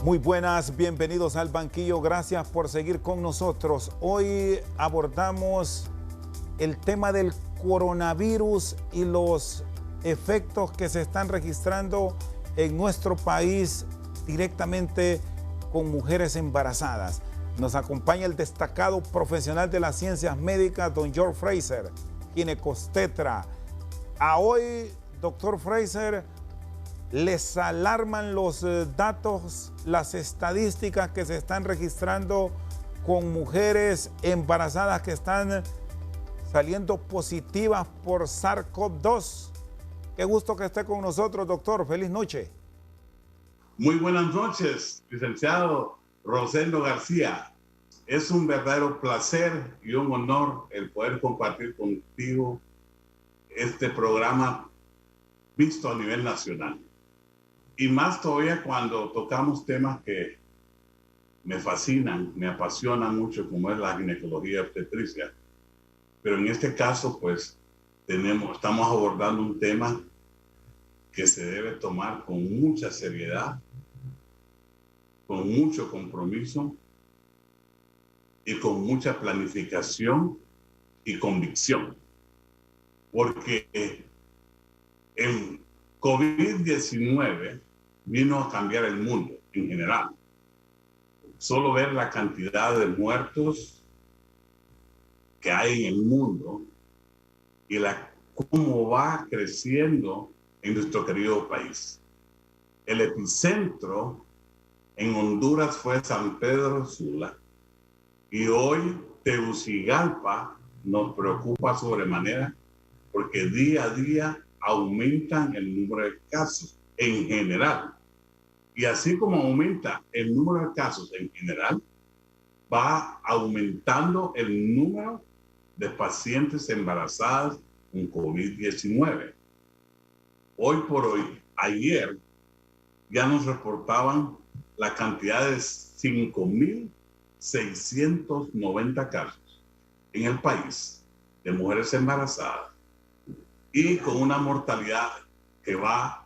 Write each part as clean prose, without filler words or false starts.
Muy buenas, bienvenidos al banquillo, gracias por seguir con nosotros. Hoy abordamos el tema del coronavirus y los efectos que se están registrando en nuestro país directamente con mujeres embarazadas. Nos acompaña el destacado profesional de las ciencias médicas, don George Fraser, ginecobstetra. A hoy, doctor Fraser, ¿les alarman los datos, las estadísticas que se están registrando con mujeres embarazadas que están saliendo positivas por SARS-CoV-2? Qué gusto que esté con nosotros, doctor. Feliz noche. Muy buenas noches, licenciado Rosendo García. Es un verdadero placer y un honor el poder compartir contigo este programa visto a nivel nacional. Y más todavía cuando tocamos temas que me fascinan, me apasionan mucho, como es la ginecología obstetricia. Pero en este caso, pues, estamos abordando un tema que se debe tomar con mucha seriedad, con mucho compromiso y con mucha planificación y convicción. Porque el COVID-19 vino a cambiar el mundo en general. Solo ver la cantidad de muertos que hay en el mundo y cómo va creciendo en nuestro querido país. El epicentro en Honduras fue San Pedro Sula y hoy Tegucigalpa nos preocupa sobremanera porque día a día aumentan el número de casos en general. Y así como aumenta el número de casos en general, va aumentando el número de pacientes embarazadas con COVID-19. Hoy por hoy, ayer, ya nos reportaban la cantidad de 5.690 casos en el país de mujeres embarazadas y con una mortalidad que va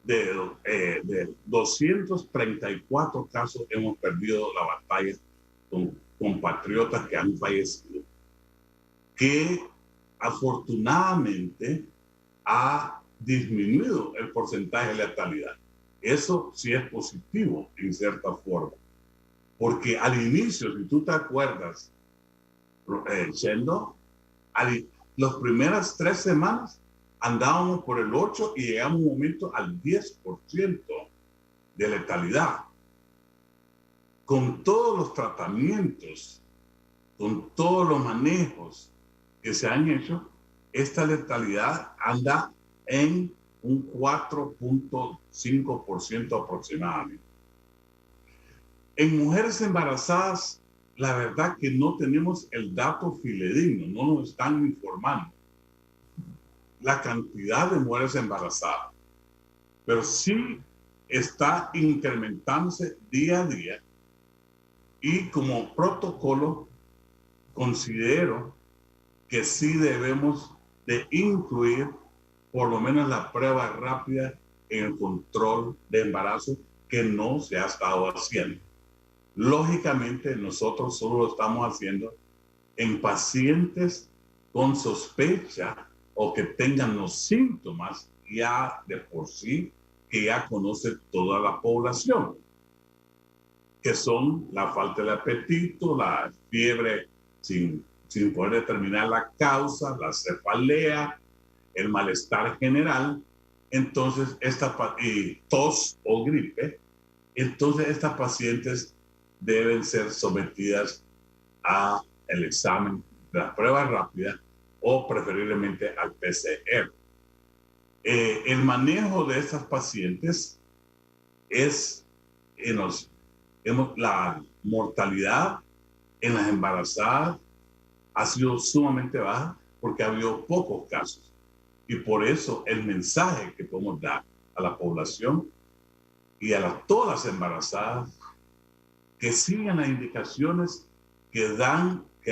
de 234 casos. Hemos perdido la batalla con compatriotas que han fallecido, que afortunadamente ha disminuido el porcentaje de letalidad. Eso sí es positivo en cierta forma, porque al inicio, si tú te acuerdas, Shendo, las primeras 3 semanas andábamos por el 8 y llegamos un momento al 10% de letalidad. Con todos los tratamientos, con todos los manejos que se han hecho, esta letalidad anda en un 4.5% aproximadamente. En mujeres embarazadas, la verdad que no tenemos el dato fidedigno, no nos están informando la cantidad de mujeres embarazadas, pero sí está incrementándose día a día y como protocolo considero que sí debemos de incluir por lo menos la prueba rápida en el control de embarazo, que no se ha estado haciendo. Lógicamente nosotros solo lo estamos haciendo en pacientes con sospecha o que tengan los síntomas ya de por sí que ya conoce toda la población, que son la falta de apetito, la fiebre sin poder determinar la causa, la cefalea, el malestar general, entonces tos o gripe. Entonces estas pacientes deben ser sometidas a el examen de la prueba rápida o preferiblemente al PCR. El manejo de estas pacientes es la mortalidad en las embarazadas ha sido sumamente baja porque ha habido pocos casos. Y por eso el mensaje que podemos dar a la población y a todas las embarazadas, que sigan las indicaciones que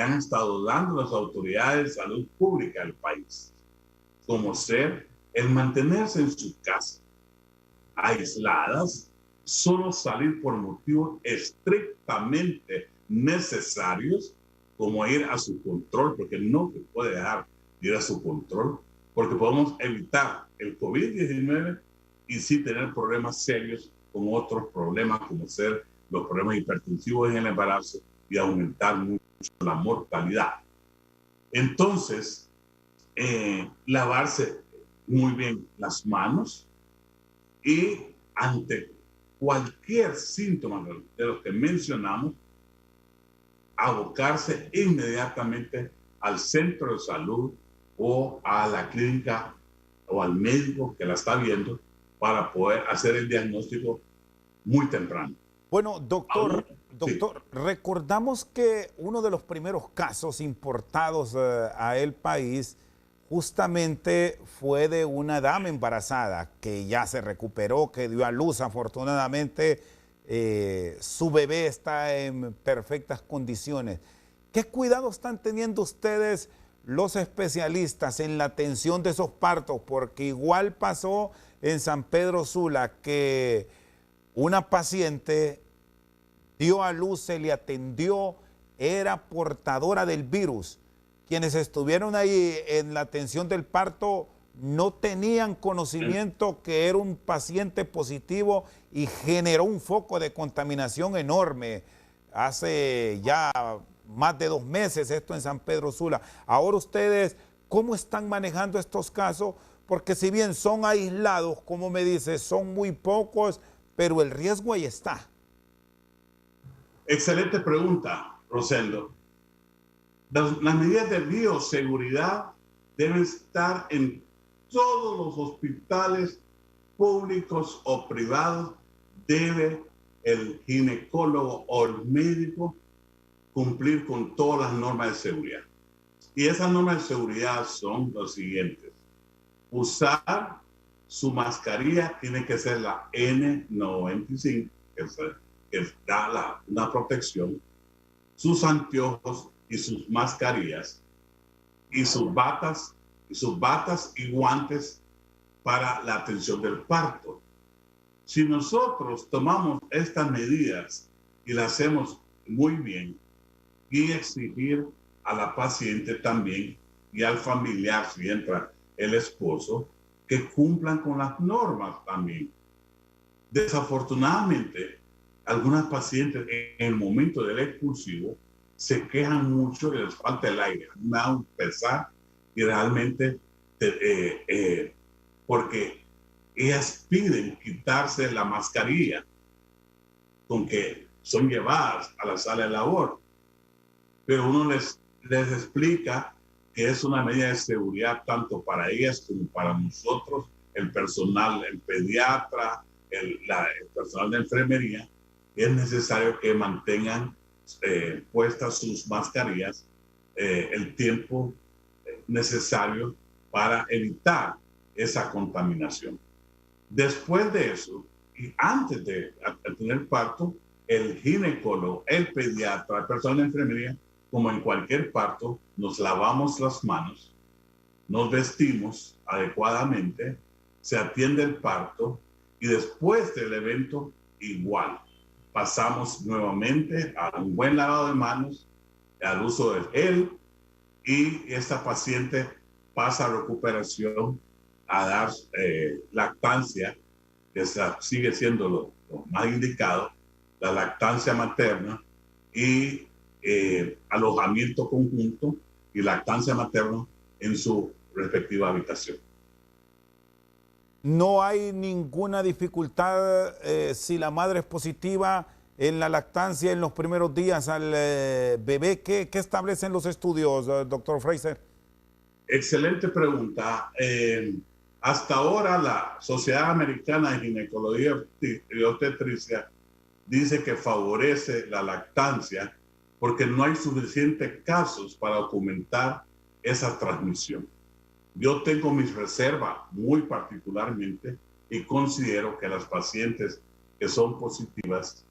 han estado dando las autoridades de salud pública del país, como ser el mantenerse en su casa, aisladas, solo salir por motivos estrictamente necesarios, como ir a su control, porque no se puede dejar de ir a su control, porque podemos evitar el COVID-19 y sí tener problemas serios con otros problemas, como ser los problemas hipertensivos en el embarazo y aumentar mucho la mortalidad. Entonces, lavarse muy bien las manos y ante cualquier síntoma de los que mencionamos, abocarse inmediatamente al centro de salud o a la clínica o al médico que la está viendo para poder hacer el diagnóstico muy temprano. Bueno, doctor, sí. Recordamos que uno de los primeros casos importados a el país justamente fue de una dama embarazada que ya se recuperó, que dio a luz afortunadamente. Su bebé está en perfectas condiciones. ¿Qué cuidados están teniendo ustedes, los especialistas, en la atención de esos partos? Porque igual pasó en San Pedro Sula, que una paciente dio a luz, se le atendió, era portadora del virus. Quienes estuvieron ahí en la atención del parto no tenían conocimiento que era un paciente positivo y generó un foco de contaminación enorme. Hace ya más de 2 meses esto en San Pedro Sula. Ahora ustedes, ¿cómo están manejando estos casos? Porque si bien son aislados, como me dice, son muy pocos, pero el riesgo ahí está. Excelente pregunta, Rosendo. Las medidas de bioseguridad deben estar en todos los hospitales públicos o privados. Debe el ginecólogo o el médico cumplir con todas las normas de seguridad. Y esas normas de seguridad son las siguientes. Usar su mascarilla tiene que ser la N95, que da una protección, sus anteojos y sus mascarillas, y sus batas y guantes para la atención del parto. Si nosotros tomamos estas medidas y las hacemos muy bien, y exigir a la paciente también y al familiar, si entra el esposo, que cumplan con las normas también. Desafortunadamente, algunas pacientes en el momento del expulsivo se quejan mucho que les falta el aire. Me da un pesar y realmente porque ellas piden quitarse la mascarilla con que son llevadas a la sala de labor, pero uno les explica que es una medida de seguridad tanto para ellas como para nosotros, el personal, el pediatra, el personal de enfermería. Es necesario que mantengan puestas sus mascarillas el tiempo necesario para evitar esa contaminación. Después de eso, y antes de tener parto, el ginecólogo, el pediatra, el personal de enfermería, como en cualquier parto, nos lavamos las manos, nos vestimos adecuadamente, se atiende el parto y después del evento igual. Pasamos nuevamente a un buen lavado de manos, al uso del gel, y esta paciente pasa a recuperación a dar lactancia, que sigue siendo lo más indicado, la lactancia materna y alojamiento conjunto y lactancia materna en su respectiva habitación. No hay ninguna dificultad si la madre es positiva en la lactancia en los primeros días al bebé. ¿Qué establecen los estudios, doctor Fraser? Excelente pregunta. Hasta ahora la Sociedad Americana de Ginecología y Obstetricia dice que favorece la lactancia porque no hay suficientes casos para documentar esa transmisión. Yo tengo mis reservas muy particularmente y considero que las pacientes que son positivas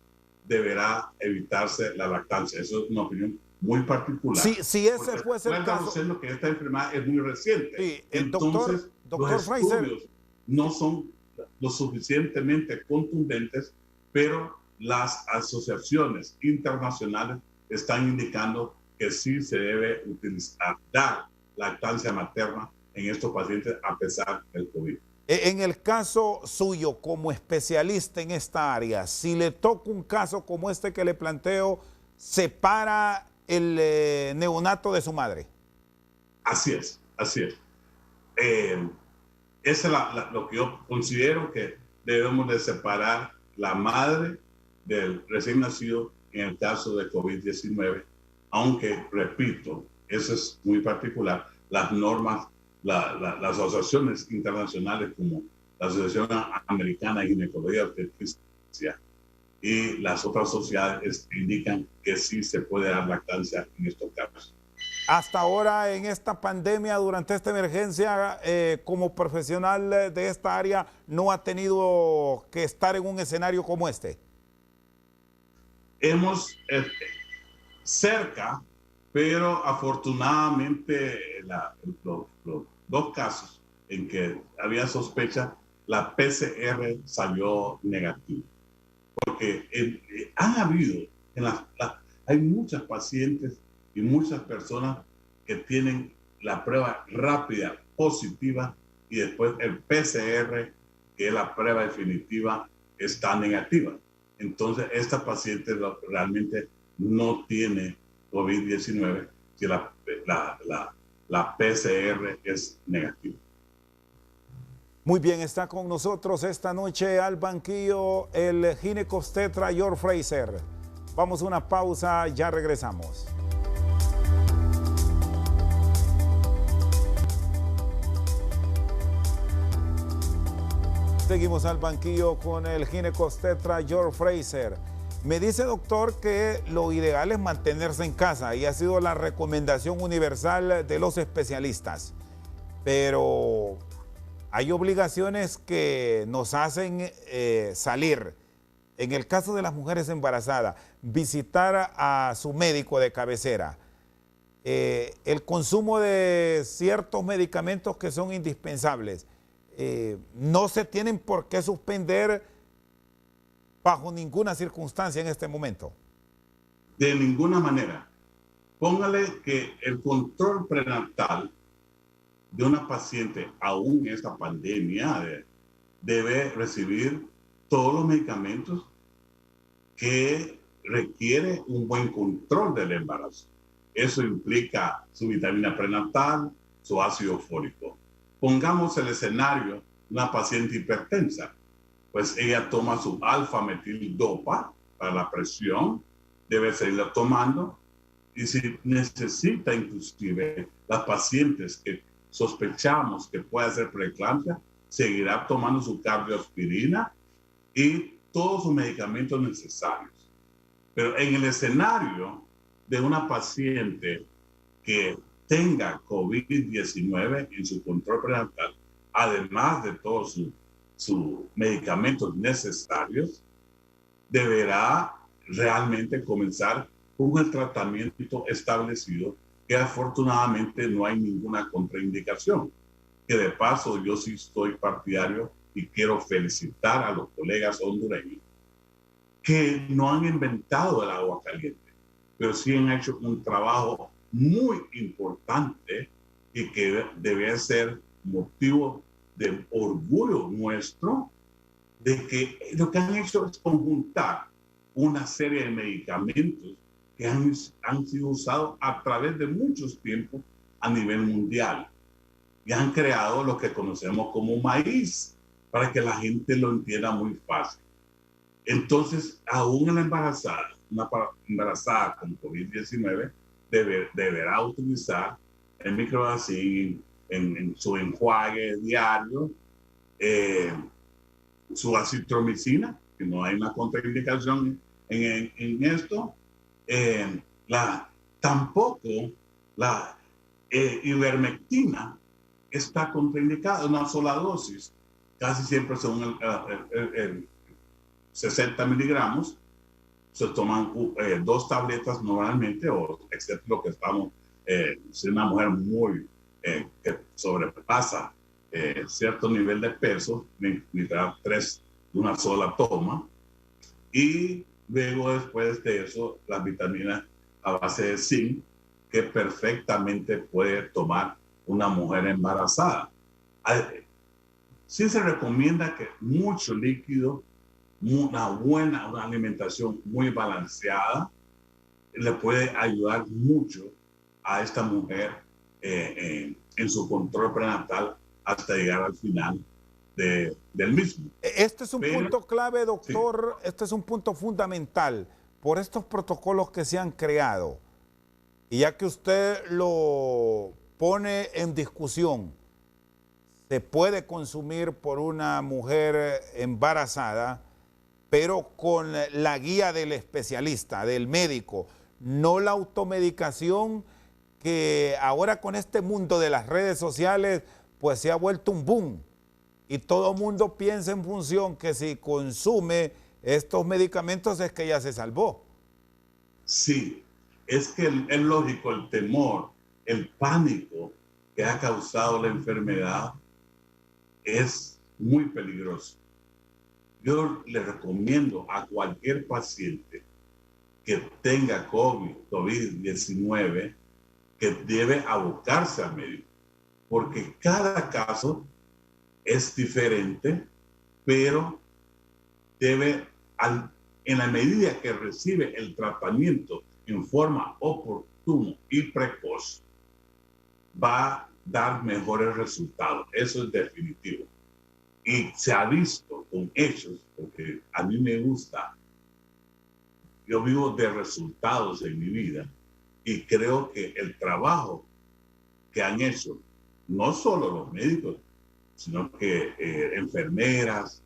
deberá evitarse la lactancia. Eso es una opinión muy particular. Si ese fuese el caso. Diciendo que esta enfermedad es muy reciente. Sí, entonces, doctor los Fraser, estudios no son lo suficientemente contundentes, pero las asociaciones internacionales están indicando que sí se debe utilizar, dar lactancia materna en estos pacientes a pesar del COVID. En el caso suyo, como especialista en esta área, si le toca un caso como este que le planteo, ¿separa el neonato de su madre? Así es, así es. Eso es lo que yo considero que debemos de separar la madre del recién nacido en el caso de COVID-19, aunque, repito, eso es muy particular, las normas, las asociaciones internacionales como la Asociación Americana de Ginecología y Obstetricia y las otras sociedades indican que sí se puede dar lactancia en estos casos. Hasta ahora, en esta pandemia, durante esta emergencia, como profesional de esta área, ¿no ha tenido que estar en un escenario como este? Hemos cerca, pero afortunadamente los dos casos en que había sospecha, la PCR salió negativa. Porque han habido, hay muchas pacientes y muchas personas que tienen la prueba rápida positiva y después el PCR, que es la prueba definitiva, está negativa. Entonces, esta paciente realmente no tiene COVID-19 si la PCR es negativa. Muy bien, está con nosotros esta noche al banquillo el ginecobstetra George Fraser. Vamos a una pausa, ya regresamos. Seguimos al banquillo con el ginecobstetra George Fraser. Me dice, doctor, que lo ideal es mantenerse en casa y ha sido la recomendación universal de los especialistas. Pero hay obligaciones que nos hacen salir. En el caso de las mujeres embarazadas, visitar a su médico de cabecera. El consumo de ciertos medicamentos que son indispensables. No se tienen por qué suspender bajo ninguna circunstancia en este momento. De ninguna manera. Póngale que el control prenatal de una paciente, aún en esta pandemia, debe recibir todos los medicamentos que requiere un buen control del embarazo. Eso implica su vitamina prenatal, su ácido fólico. Pongamos el escenario, una paciente hipertensa, pues ella toma su alfa-metildopa para la presión, debe seguirla tomando, y si necesita inclusive las pacientes que sospechamos que puede ser preeclampsia, seguirá tomando su cardioaspirina y todos sus medicamentos necesarios. Pero en el escenario de una paciente que tenga COVID-19 en su control prenatal, además de todos sus medicamentos necesarios, deberá realmente comenzar con el tratamiento establecido, que afortunadamente no hay ninguna contraindicación. Que de paso yo sí estoy partidario y quiero felicitar a los colegas hondureños que no han inventado el agua caliente, pero sí han hecho un trabajo muy importante y que debe ser motivo de orgullo nuestro, de que lo que han hecho es conjuntar una serie de medicamentos que han sido usados a través de muchos tiempos a nivel mundial y han creado lo que conocemos como maíz para que la gente lo entienda muy fácil. Entonces, aún en la embarazada, una embarazada con COVID-19 deberá utilizar el microdacin en su enjuague diario, su acitromicina, que no hay una contraindicación en esto. Tampoco la ivermectina está contraindicada, una sola dosis, casi siempre son el 60 miligramos, se toman 2 tabletas normalmente, o excepto lo que estamos, si una mujer muy que sobrepasa cierto nivel de peso, necesita 3 de una sola toma. y luego después de eso las vitaminas a base de zinc que perfectamente puede tomar una mujer embarazada. Sí se recomienda que mucho líquido, una alimentación muy balanceada le puede ayudar mucho a esta mujer en su control prenatal hasta llegar al final del mismo. Este es un punto clave, doctor, sí. Este es un punto fundamental por estos protocolos que se han creado. Y ya que usted lo pone en discusión, se puede consumir por una mujer embarazada, pero con la guía del especialista, del médico, no la automedicación que ahora con este mundo de las redes sociales pues se ha vuelto un boom y todo el mundo piensa en función que si consume estos medicamentos es que ya se salvó. Sí, es que es lógico el temor, el pánico que ha causado la enfermedad es muy peligroso. Yo le recomiendo a cualquier paciente que tenga COVID-19 que debe abocarse al médico, porque cada caso es diferente, pero debe, en la medida que recibe el tratamiento en forma oportuna y precoz, va a dar mejores resultados. Eso es definitivo. Y se ha visto con hechos, porque a mí me gusta, yo vivo de resultados en mi vida y creo que el trabajo que han hecho, no solo los médicos, sino que enfermeras,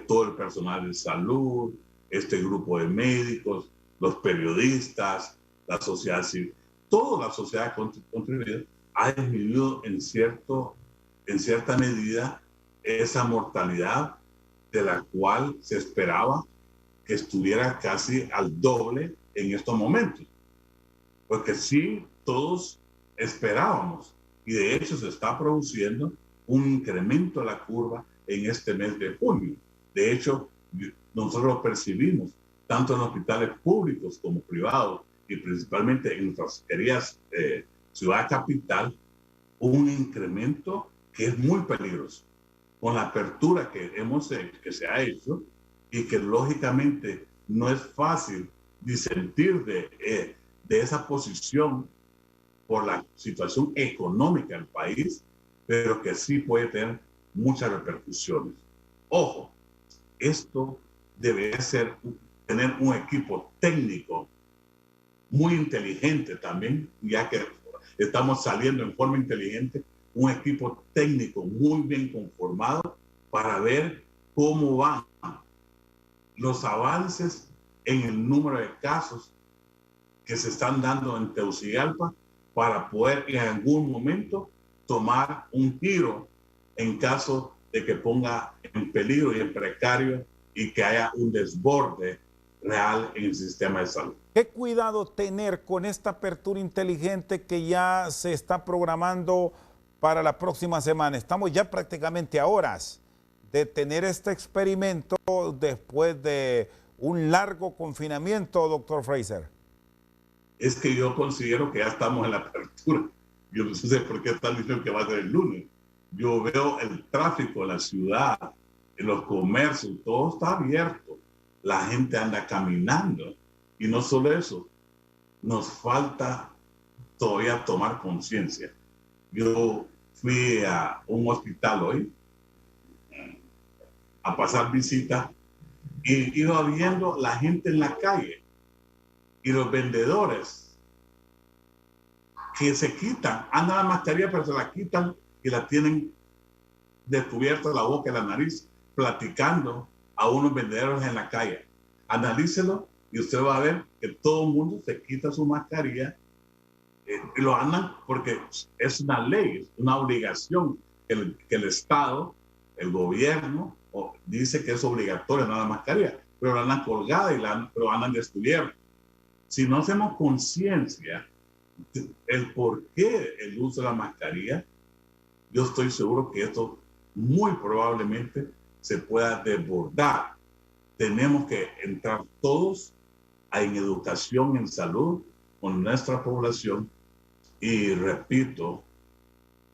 todo el personal de salud, este grupo de médicos, los periodistas, la sociedad civil, toda la sociedad contribuida ha disminuido en cierta medida esa mortalidad de la cual se esperaba que estuviera casi al doble en estos momentos. Porque sí, todos esperábamos, y de hecho se está produciendo un incremento de la curva en este mes de junio. De hecho, nosotros lo percibimos, tanto en hospitales públicos como privados, y principalmente en nuestras queridas ciudad capital, un incremento que es muy peligroso. Con la apertura que se ha hecho y que lógicamente no es fácil disentir de esa posición por la situación económica del país, pero que sí puede tener muchas repercusiones. Ojo, esto debe tener un equipo técnico muy inteligente también, ya que estamos saliendo en forma inteligente, un equipo técnico muy bien conformado para ver cómo van los avances en el número de casos que se están dando en Tegucigalpa para poder en algún momento tomar un giro en caso de que ponga en peligro y en precario y que haya un desborde real en el sistema de salud. ¿Qué cuidado tener con esta apertura inteligente que ya se está programando para la próxima semana? Estamos ya prácticamente a horas de tener este experimento después de un largo confinamiento, doctor Fraser. Es que yo considero que ya estamos en la apertura. Yo no sé por qué están diciendo que va a ser el lunes. Yo veo el tráfico en la ciudad, en los comercios, todo está abierto. La gente anda caminando. Y no solo eso, nos falta todavía tomar conciencia. Yo fui a un hospital hoy a pasar visita y iba viendo la gente en la calle y los vendedores que se quitan, andan la mascarilla pero se la quitan y la tienen descubierta la boca y la nariz platicando a unos vendedores en la calle. Analícelo y usted va a ver que todo el mundo se quita su mascarilla y lo andan porque es una ley, es una obligación que el Estado, el gobierno, dice que es obligatoria la mascarilla, pero la andan colgada y lo andan descubierta. Si no hacemos conciencia el por qué el uso de la mascarilla, yo estoy seguro que esto muy probablemente se pueda desbordar tenemos que entrar todos en educación, en salud, con nuestra población y repito,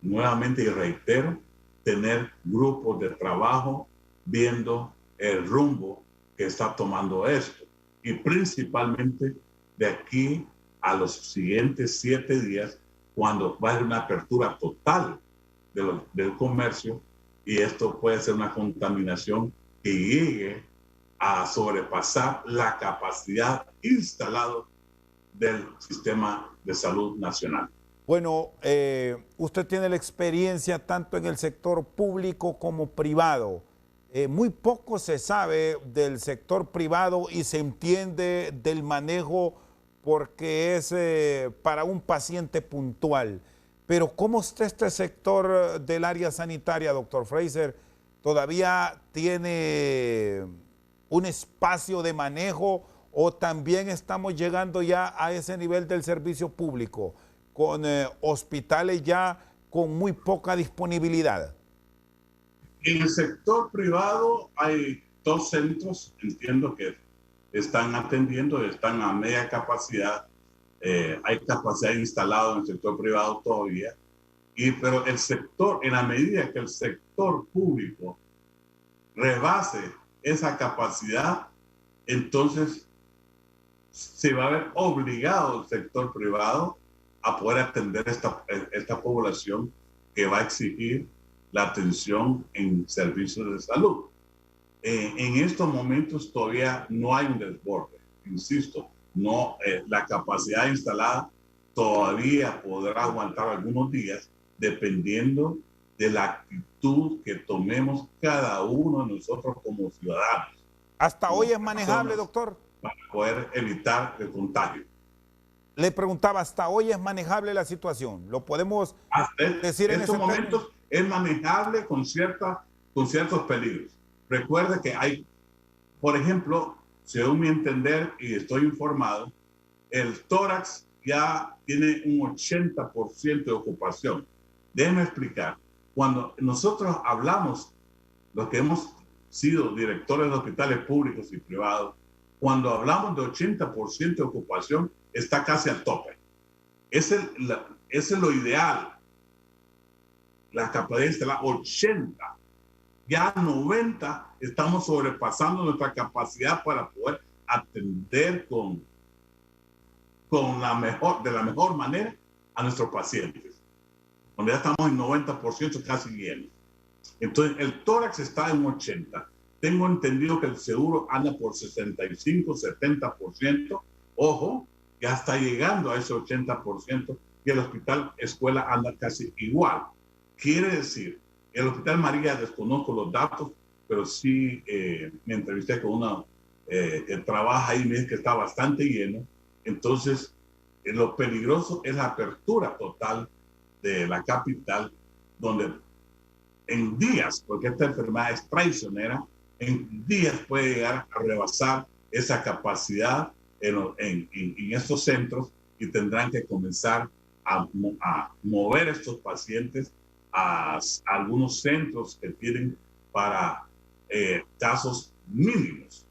nuevamente y reitero, tener grupos de trabajo viendo el rumbo que está tomando esto. Y principalmente de aquí a los siguientes 7 días, cuando va a haber una apertura total del comercio, y esto puede ser una contaminación que llegue a sobrepasar la capacidad instalada del sistema de salud nacional. Bueno, usted tiene la experiencia tanto en el sector público como privado. Muy poco se sabe del sector privado y se entiende del manejo porque es para un paciente puntual. Pero ¿cómo está este sector del área sanitaria, doctor Fraser? ¿Todavía tiene un espacio de manejo o también estamos llegando ya a ese nivel del servicio público, con hospitales ya con muy poca disponibilidad? En el sector privado hay 2 centros, entiendo que están atendiendo, están a media capacidad. Hay capacidad instalada en el sector privado todavía, pero el sector, en la medida que el sector público rebase esa capacidad, entonces se va a ver obligado el sector privado a poder atender esta población que va a exigir la atención en servicios de salud. En estos momentos todavía no hay un desborde, insisto, no, la capacidad instalada todavía podrá aguantar algunos días dependiendo de la actitud que tomemos cada uno de nosotros como ciudadanos. ¿Hasta hoy es manejable, doctor? Para poder evitar el contagio. Le preguntaba, ¿hasta hoy es manejable la situación? ¿Lo podemos decir en estos momentos? Es manejable con ciertos peligros. Recuerde que hay, por ejemplo, según mi entender y estoy informado, el tórax ya tiene un 80% de ocupación. Déjeme explicar. Cuando nosotros hablamos, los que hemos sido directores de hospitales públicos y privados, cuando hablamos de 80% de ocupación, está casi al tope. Ese es lo ideal. La capacidad instalada 80. Ya 90 estamos sobrepasando nuestra capacidad para poder atender de la mejor manera a nuestros pacientes. Donde ya estamos en 90% casi llenos. Entonces, el tórax está en 80. Tengo entendido que el seguro anda por 65, 70%. Ojo, ya está llegando a ese 80% y el hospital escuela anda casi igual. Quiere decir, el Hospital María, desconozco los datos, pero sí me entrevisté con una que trabaja ahí y me dice que está bastante lleno. Entonces, lo peligroso es la apertura total de la capital, donde en días, porque esta enfermedad es traicionera, en días puede llegar a rebasar esa capacidad en estos centros y tendrán que comenzar a mover estos pacientes a algunos centros que tienen para casos mínimos.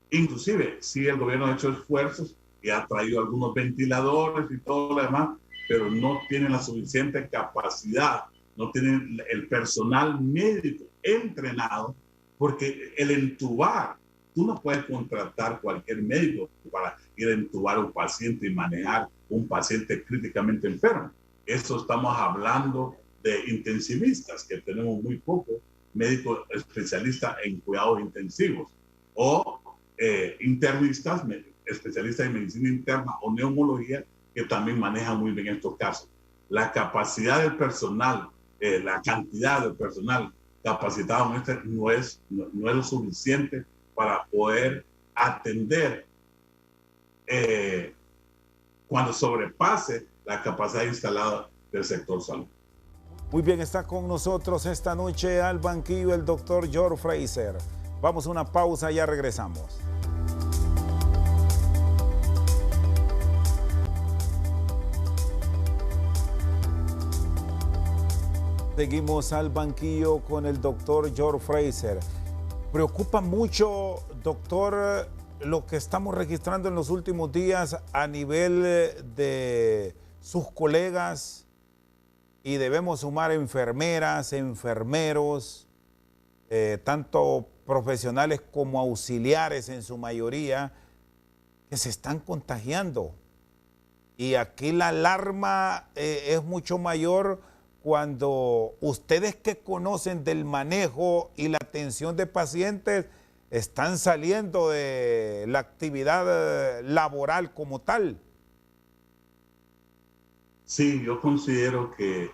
Inclusive, sí, el gobierno ha hecho esfuerzos y ha traído algunos ventiladores y todo lo demás, pero no tienen la suficiente capacidad, no tienen el personal médico entrenado, porque el entubar, tú no puedes contratar cualquier médico para ir a entubar a un paciente y manejar un paciente críticamente enfermo. Eso estamos hablando de intensivistas, que tenemos muy pocos médicos especialistas en cuidados intensivos, o internistas, especialistas en medicina interna o neumología, que también manejan muy bien estos casos. La capacidad del personal, la cantidad de personal capacitado no es lo suficiente para poder atender cuando sobrepase la capacidad instalada del sector salud. Muy bien, está con nosotros esta noche al banquillo el doctor George Fraser. Vamos a una pausa y ya regresamos. Seguimos al banquillo con el doctor George Fraser. Preocupa mucho, doctor, lo que estamos registrando en los últimos días a nivel de sus colegas, y debemos sumar enfermeras, enfermeros, tanto profesionales como auxiliares en su mayoría, que se están contagiando. Y aquí la alarma es mucho mayor cuando ustedes que conocen del manejo y la atención de pacientes están saliendo de la actividad laboral como tal. Sí, yo considero que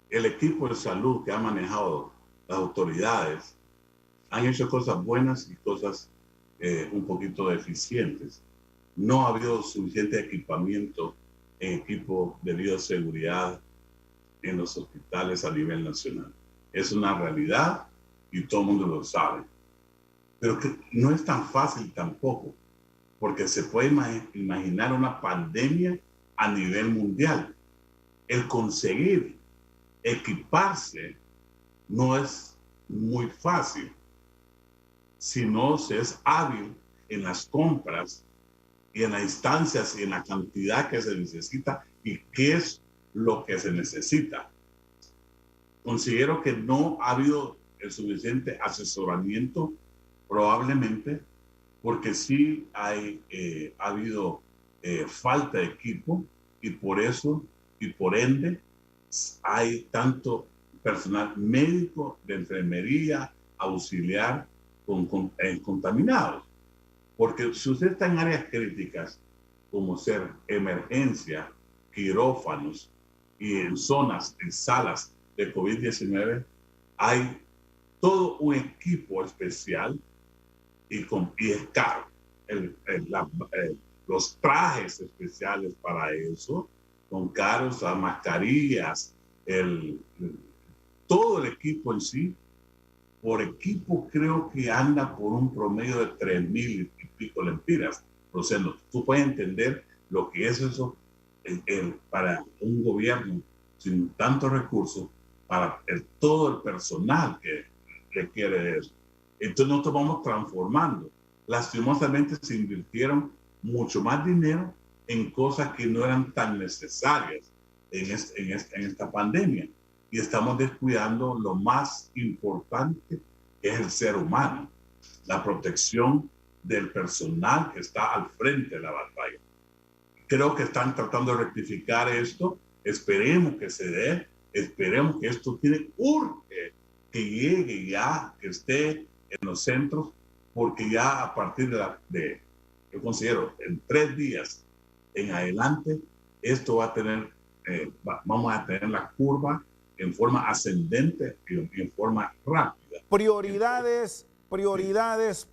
el equipo de salud que ha manejado las autoridades han hecho cosas buenas y cosas un poquito deficientes. No ha habido suficiente equipamiento en equipo de bioseguridad en los hospitales a nivel nacional. Es una realidad y todo el mundo lo sabe. Pero que no es tan fácil tampoco, porque se puede imaginar una pandemia a nivel mundial. El conseguir equiparse no es muy fácil si no se es hábil en las compras y en las instancias y en la cantidad que se necesita y qué es lo que se necesita. Considero que no ha habido el suficiente asesoramiento, probablemente porque sí ha habido falta de equipo, y por eso y por ende hay tanto personal médico, de enfermería, auxiliar contaminados. Porque si usted está en áreas críticas, como ser emergencia, quirófanos y en zonas, en salas de COVID-19, hay todo un equipo especial y es caro. Los trajes especiales para eso son caros, las mascarillas, todo el equipo en sí. Por equipo creo que anda por un promedio de 3,000 y pico lempiras. Rosendo, tú puedes entender lo que es eso para un gobierno sin tantos recursos, para todo el personal que requiere eso. Entonces nosotros vamos transformando. Lastimosamente se invirtieron mucho más dinero en cosas que no eran tan necesarias en esta pandemia. Y estamos descuidando lo más importante, que es el ser humano, la protección del personal que está al frente de la batalla. Creo que están tratando de rectificar esto. Esperemos que se dé, esperemos que esto urge que llegue ya, que esté en los centros, porque ya a partir yo considero, en 3 días en adelante, esto va a tener, vamos a tener la curva en forma ascendente y en forma rápida. Prioridades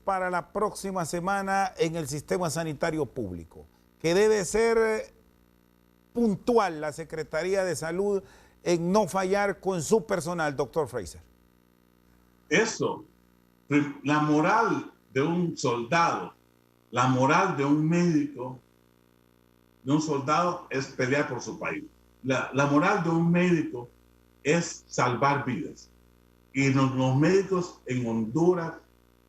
para la próxima semana en el sistema sanitario público, que debe ser puntual la Secretaría de Salud en no fallar con su personal, doctor Fraser. Eso, la moral de un soldado, la moral de un médico, de un soldado es pelear por su país. La moral de un médico es salvar vidas. Y los médicos en Honduras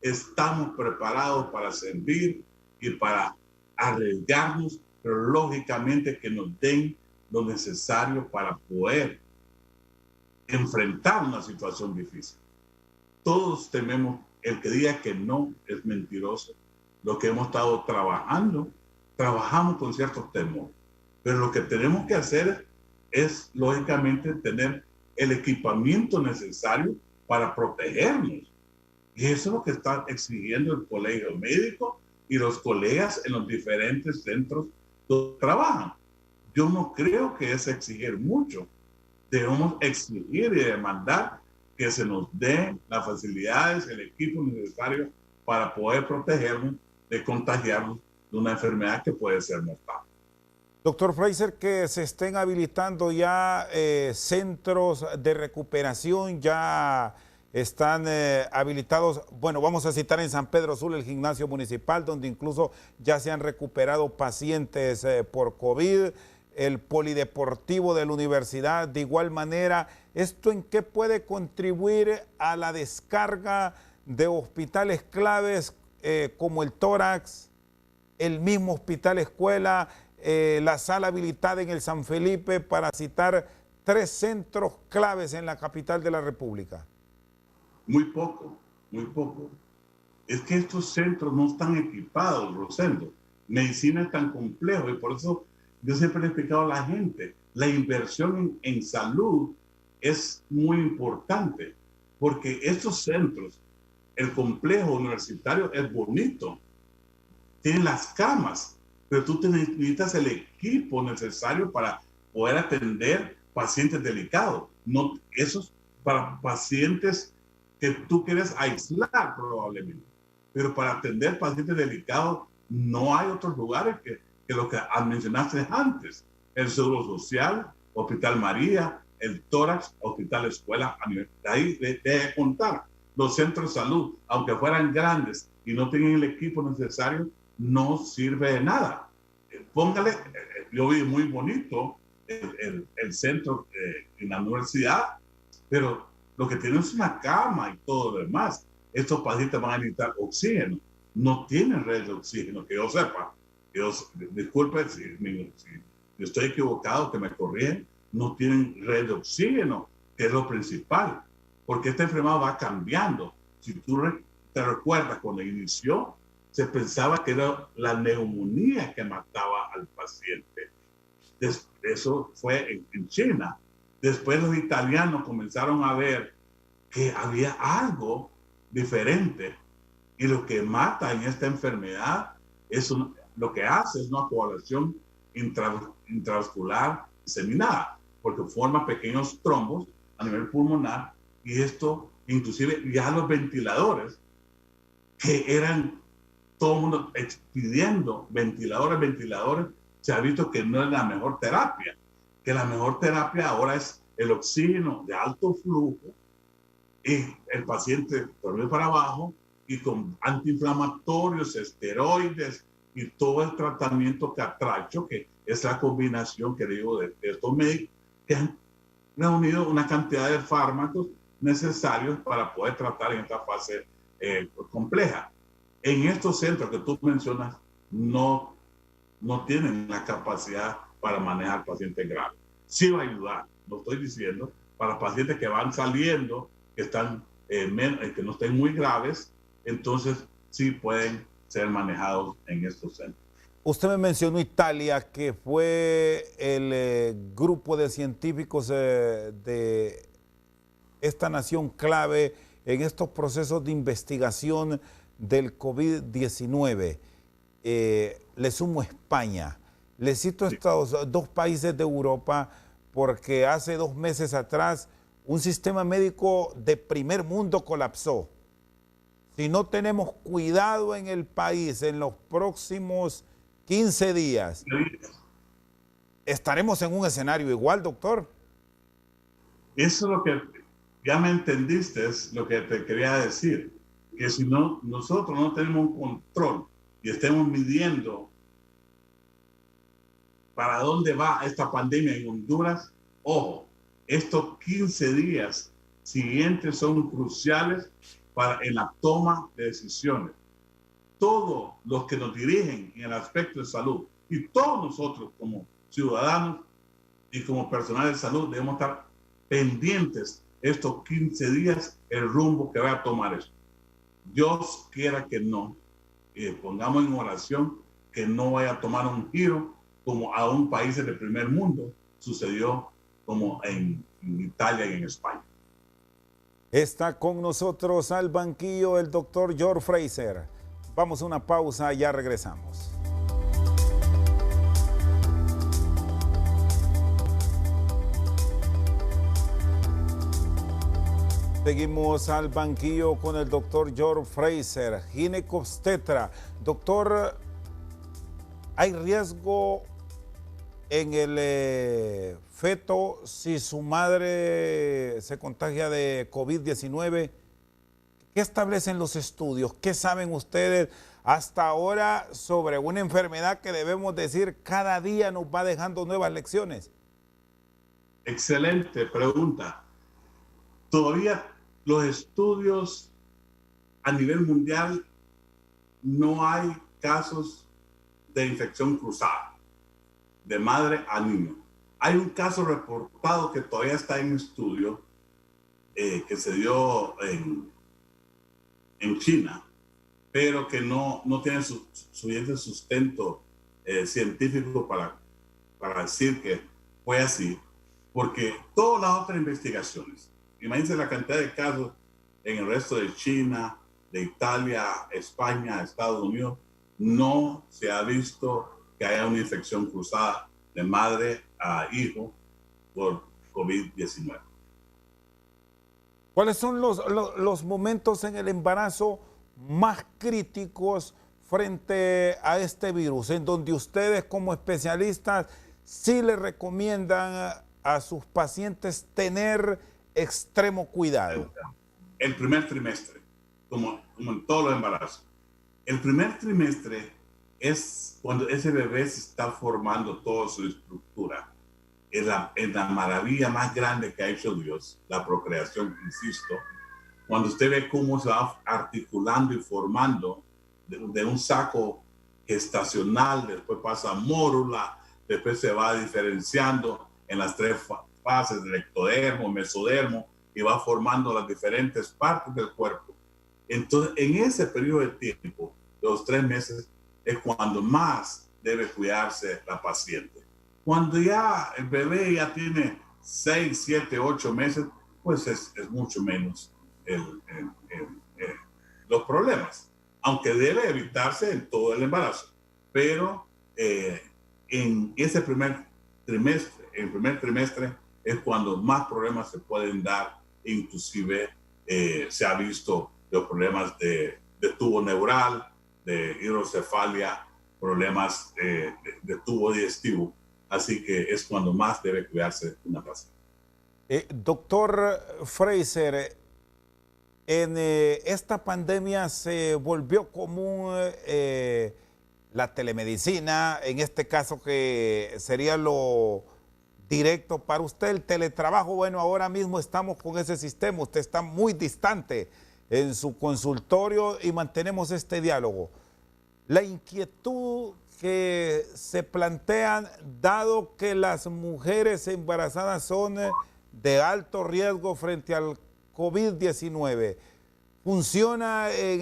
estamos preparados para servir y para arriesgarnos, pero lógicamente que nos den lo necesario para poder enfrentar una situación difícil. Todos tememos, el que diga que no es mentiroso. Lo que hemos estado trabajamos con ciertos temores, pero lo que tenemos que hacer es lógicamente tener el equipamiento necesario para protegernos. Y eso es lo que está exigiendo el colegio médico y los colegas en los diferentes centros donde trabajan. Yo no creo que es exigir mucho. Debemos exigir y demandar que se nos den las facilidades, el equipo necesario para poder protegernos de contagiarnos de una enfermedad que puede ser mortal. Doctor Fraser, que se estén habilitando ya centros de recuperación, ya están habilitados. Bueno, vamos a citar en San Pedro Sula el gimnasio municipal, donde incluso ya se han recuperado pacientes por COVID, el polideportivo de la universidad, de igual manera ¿Esto en qué puede contribuir a la descarga de hospitales claves como el tórax, el mismo hospital escuela, la sala habilitada en el San Felipe, para citar 3 centros claves en la capital de la República? Muy poco, muy poco. Es que estos centros no están equipados, Rosendo. Medicina es tan complejo y por eso yo siempre le he explicado a la gente, la inversión en salud es muy importante, porque estos centros, el complejo universitario es bonito, tiene las camas, pero tú necesitas el equipo necesario para poder atender pacientes delicados. No, esos para pacientes que tú quieres aislar probablemente, pero para atender pacientes delicados no hay otros lugares que lo que mencionaste antes. El Seguro Social, Hospital María, el Tórax, Hospital Escuela, ahí de contar. Los centros de salud, aunque fueran grandes y no tienen el equipo necesario, no sirve de nada. Póngale, yo vi muy bonito el centro en la universidad, pero lo que tienen es una cama y todo lo demás. Estos pacientes van a necesitar oxígeno. No tienen red de oxígeno, que yo sepa. Disculpe si estoy equivocado, que me corrigen. No tienen red de oxígeno, que es lo principal, porque esta enfermedad va cambiando. Si tú te recuerdas, cuando inició, se pensaba que era la neumonía que mataba al paciente. Eso fue en China. Después los italianos comenzaron a ver que había algo diferente, y lo que mata en esta enfermedad lo que hace es una coagulación intravascular diseminada, porque forma pequeños trombos a nivel pulmonar, y esto inclusive ya los ventiladores, que eran todo el mundo pidiendo ventiladores, se ha visto que no es la mejor terapia, que la mejor terapia ahora es el oxígeno de alto flujo, y el paciente por para abajo, y con antiinflamatorios, esteroides y todo el tratamiento catracho, que es la combinación que digo de estos médicos que han reunido una cantidad de fármacos necesarios para poder tratar en esta fase compleja. En estos centros que tú mencionas no tienen la capacidad para manejar pacientes graves. Sí va a ayudar, no estoy diciendo, para pacientes que van saliendo, que están que no estén muy graves, entonces sí pueden ser manejados en estos centros. Usted me mencionó Italia, que fue el grupo de científicos de esta nación clave en estos procesos de investigación del COVID-19. Le sumo España. Le cito estos 2 países de Europa porque hace 2 meses atrás un sistema médico de primer mundo colapsó. Si no tenemos cuidado en el país en los próximos 15 días, ¿estaremos en un escenario igual, doctor? Eso es lo que ya me entendiste, es lo que te quería decir, que si no, nosotros no tenemos un control y estemos midiendo para dónde va esta pandemia en Honduras, ojo, estos 15 días siguientes son cruciales en la toma de decisiones. Todos los que nos dirigen en el aspecto de salud y todos nosotros como ciudadanos y como personal de salud debemos estar pendientes estos 15 días el rumbo que va a tomar esto. Dios quiera que no, pongamos en oración que no vaya a tomar un giro como a un país del primer mundo sucedió como en Italia y en España. Está con nosotros al banquillo el doctor George Fraser. Vamos a una pausa, ya regresamos. Seguimos al banquillo con el doctor George Fraser, ginecobstetra. Doctor, ¿hay riesgo en el feto si su madre se contagia de COVID-19? ¿Qué establecen los estudios? ¿Qué saben ustedes hasta ahora sobre una enfermedad que debemos decir cada día nos va dejando nuevas lecciones? Excelente pregunta. Todavía los estudios a nivel mundial no hay casos de infección cruzada de madre a niño. Hay un caso reportado que todavía está en estudio que se dio en China, pero que no tiene suficiente sustento científico para decir que fue así, porque todas las otras investigaciones, imagínense la cantidad de casos en el resto de China, de Italia, España, Estados Unidos, no se ha visto que haya una infección cruzada de madre a hijo por COVID-19. ¿Cuáles son los momentos en el embarazo más críticos frente a este virus, en donde ustedes como especialistas sí le recomiendan a sus pacientes tener extremo cuidado? El primer trimestre, como en todos los embarazos. El primer trimestre es cuando ese bebé se está formando toda su estructura. Es la maravilla más grande que ha hecho Dios, la procreación, insisto. Cuando usted ve cómo se va articulando y formando de un saco gestacional, después pasa a mórula, después se va diferenciando en las tres fases del ectodermo, mesodermo, y va formando las diferentes partes del cuerpo. Entonces, en ese periodo de tiempo, los 3 meses, es cuando más debe cuidarse la paciente. Cuando ya el bebé ya tiene 6, 7, 8 meses, pues es mucho menos los problemas, aunque debe evitarse en todo el embarazo. Pero en ese primer trimestre es cuando más problemas se pueden dar, inclusive se ha visto los problemas de tubo neural, de hidrocefalia, problemas de tubo digestivo. Así que es cuando más debe cuidarse una paciente. Doctor Fraser, en esta pandemia se volvió común la telemedicina, en este caso que sería lo directo para usted, el teletrabajo. Bueno, ahora mismo estamos con ese sistema, usted está muy distante en su consultorio y mantenemos este diálogo. La inquietud que se plantean, dado que las mujeres embarazadas son de alto riesgo frente al COVID-19, ¿funciona en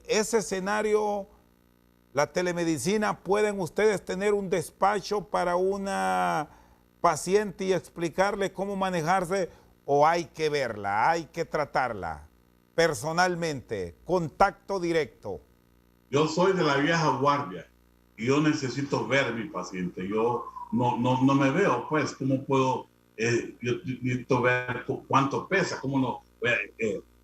ese escenario la telemedicina? ¿Pueden ustedes tener un despacho para una paciente y explicarle cómo manejarse, o hay que verla, hay que tratarla personalmente, contacto directo? Yo soy de la vieja guardia y yo necesito ver a mi paciente. Yo no me veo, pues, ¿cómo puedo? Yo necesito ver cuánto pesa, cómo no.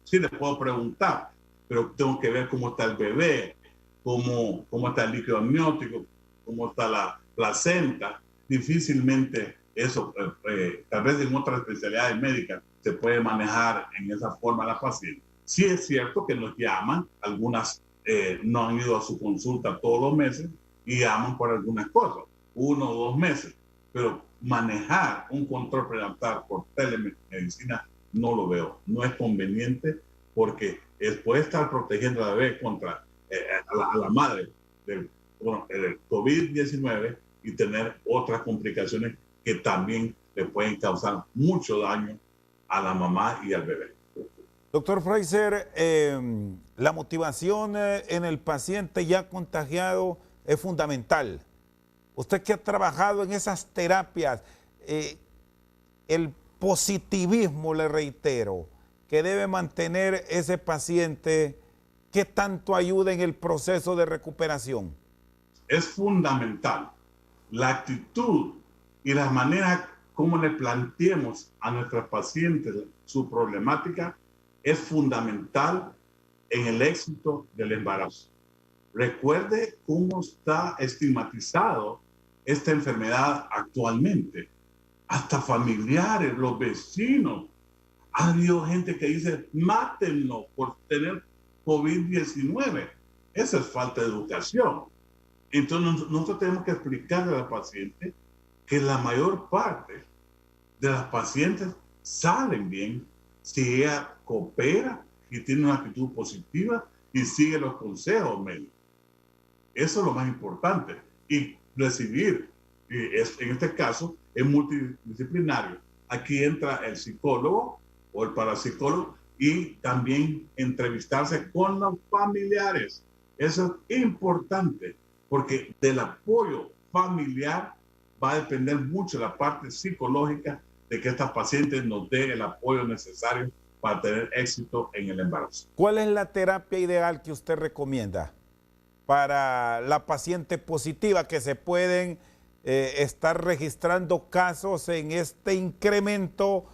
Sí le puedo preguntar, pero tengo que ver cómo está el bebé, cómo está el líquido amniótico, cómo está la placenta. Difícilmente eso, tal vez en otras especialidades médicas, se puede manejar en esa forma a la paciente. Sí es cierto que nos llaman, algunas no han ido a su consulta todos los meses y llaman por algunas cosas, 1 o 2 meses, pero manejar un control prenatal por telemedicina no lo veo, no es conveniente, porque puede estar protegiendo a la bebé contra a la madre del COVID-19 y tener otras complicaciones que también le pueden causar mucho daño a la mamá y al bebé. Doctor Fraser, la motivación en el paciente ya contagiado es fundamental. Usted que ha trabajado en esas terapias, el positivismo, le reitero, que debe mantener ese paciente, ¿qué tanto ayuda en el proceso de recuperación? Es fundamental la actitud y las maneras como le planteemos a nuestros pacientes su problemática. Es fundamental en el éxito del embarazo. Recuerde cómo está estigmatizado esta enfermedad actualmente. Hasta familiares, los vecinos. Ha habido gente que dice, mátenlo por tener COVID-19. Esa es falta de educación. Entonces nosotros tenemos que explicarle a la paciente que la mayor parte de las pacientes salen bien, si ella coopera y tiene una actitud positiva y sigue los consejos médicos. Eso es lo más importante. Y recibir, en este caso, es multidisciplinario. Aquí entra el psicólogo o el parapsicólogo y también entrevistarse con los familiares. Eso es importante porque del apoyo familiar va a depender mucho la parte psicológica de que esta paciente nos dé el apoyo necesario para tener éxito en el embarazo. ¿Cuál es la terapia ideal que usted recomienda para la paciente positiva, que se pueden estar registrando casos en este incremento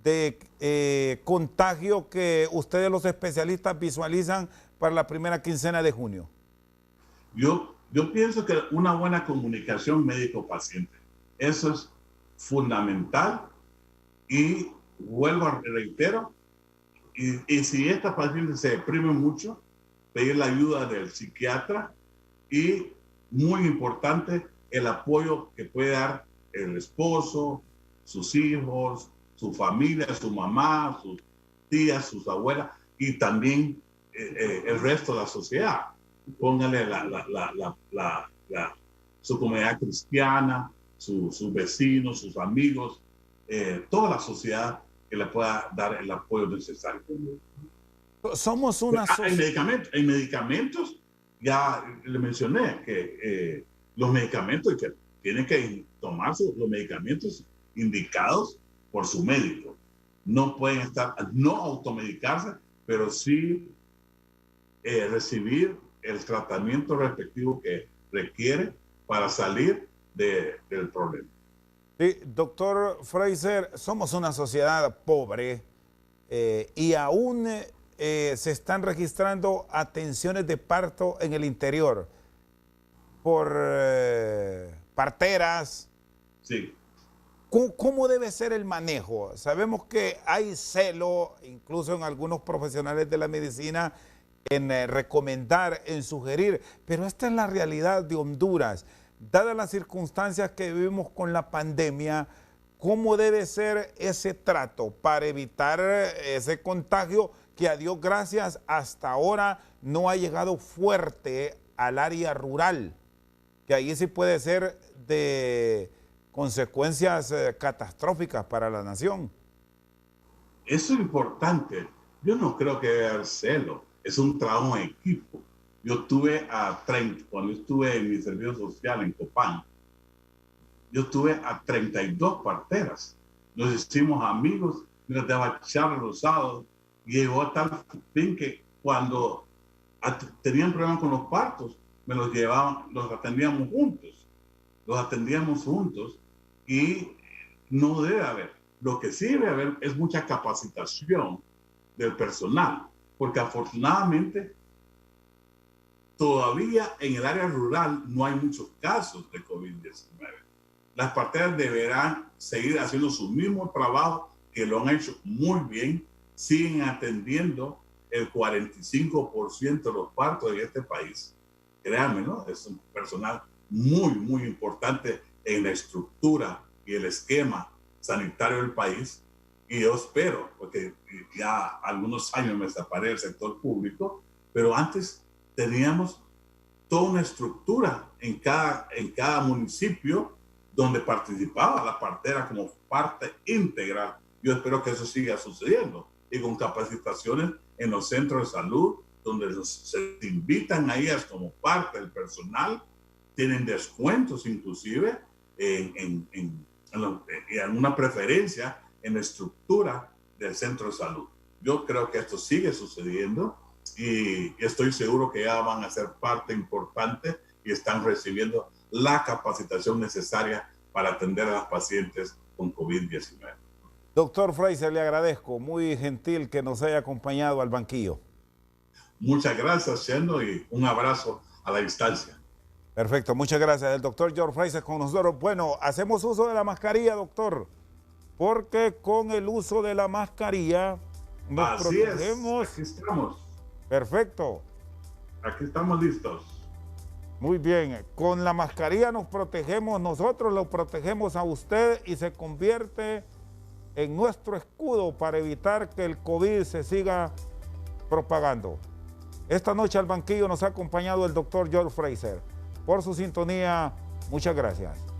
de contagio que ustedes los especialistas visualizan para la primera quincena de junio? Yo pienso que una buena comunicación médico-paciente, eso es fundamental, y vuelvo a reitero, y si esta paciente se deprime mucho, pedir la ayuda del psiquiatra y, muy importante, el apoyo que puede dar el esposo, sus hijos, su familia, su mamá, sus tías, sus abuelas y también el resto de la sociedad. Póngale su comunidad cristiana, sus vecinos, sus amigos, toda la sociedad que le pueda dar el apoyo necesario. Somos una sociedad. Hay medicamentos, ya le mencioné que los medicamentos que tienen que tomar los medicamentos indicados por su médico. No pueden no automedicarse, pero sí recibir el tratamiento respectivo que requiere para salir del problema. Sí, doctor Fraser, somos una sociedad pobre y aún se están registrando atenciones de parto en el interior por parteras. Sí. ¿Cómo debe ser el manejo? Sabemos que hay celo, incluso en algunos profesionales de la medicina, en recomendar, en sugerir, pero esta es la realidad de Honduras. Dadas las circunstancias que vivimos con la pandemia, ¿cómo debe ser ese trato para evitar ese contagio que, a Dios gracias, hasta ahora no ha llegado fuerte al área rural? Que ahí sí puede ser de consecuencias catastróficas para la nación. Eso es importante. Yo no creo que debe haber celo. Es un trabajo en equipo. Yo tuve cuando estuve en mi servicio social en Copán, yo tuve a 32 parteras. Nos hicimos amigos, nos daba charlas los sábados, y llegó a tal fin que cuando tenían problemas con los partos, me los llevaban, los atendíamos juntos, y no debe haber. Lo que sí debe haber es mucha capacitación del personal, porque afortunadamente todavía en el área rural no hay muchos casos de COVID-19. Las parteras deberán seguir haciendo su mismo trabajo, que lo han hecho muy bien, siguen atendiendo el 45% de los partos de este país. Créanme, ¿no? Es un personal muy importante en la estructura y el esquema sanitario del país. Y yo espero, porque ya algunos años me separé del sector público, pero antes teníamos toda una estructura en cada municipio donde participaba la partera como parte integral. Yo espero que eso siga sucediendo, y con capacitaciones en los centros de salud, donde se invitan a ellas como parte del personal, tienen descuentos inclusive en una preferencia en la estructura del centro de salud. Yo creo que esto sigue sucediendo y estoy seguro que ya van a ser parte importante y están recibiendo la capacitación necesaria para atender a las pacientes con COVID-19. Doctor Fraser, le agradezco, muy gentil que nos haya acompañado al banquillo. Muchas gracias, Shendo, y un abrazo a la distancia. Perfecto, muchas gracias. El doctor George Fraser con nosotros. Bueno, hacemos uso de la mascarilla, doctor, porque con el uso de la mascarilla nos protegemos. Aquí estamos. Perfecto. Aquí estamos listos. Muy bien, con la mascarilla nos protegemos nosotros, lo protegemos a usted y se convierte en nuestro escudo para evitar que el COVID se siga propagando. Esta noche al banquillo nos ha acompañado el doctor George Fraser. Por su sintonía, muchas gracias.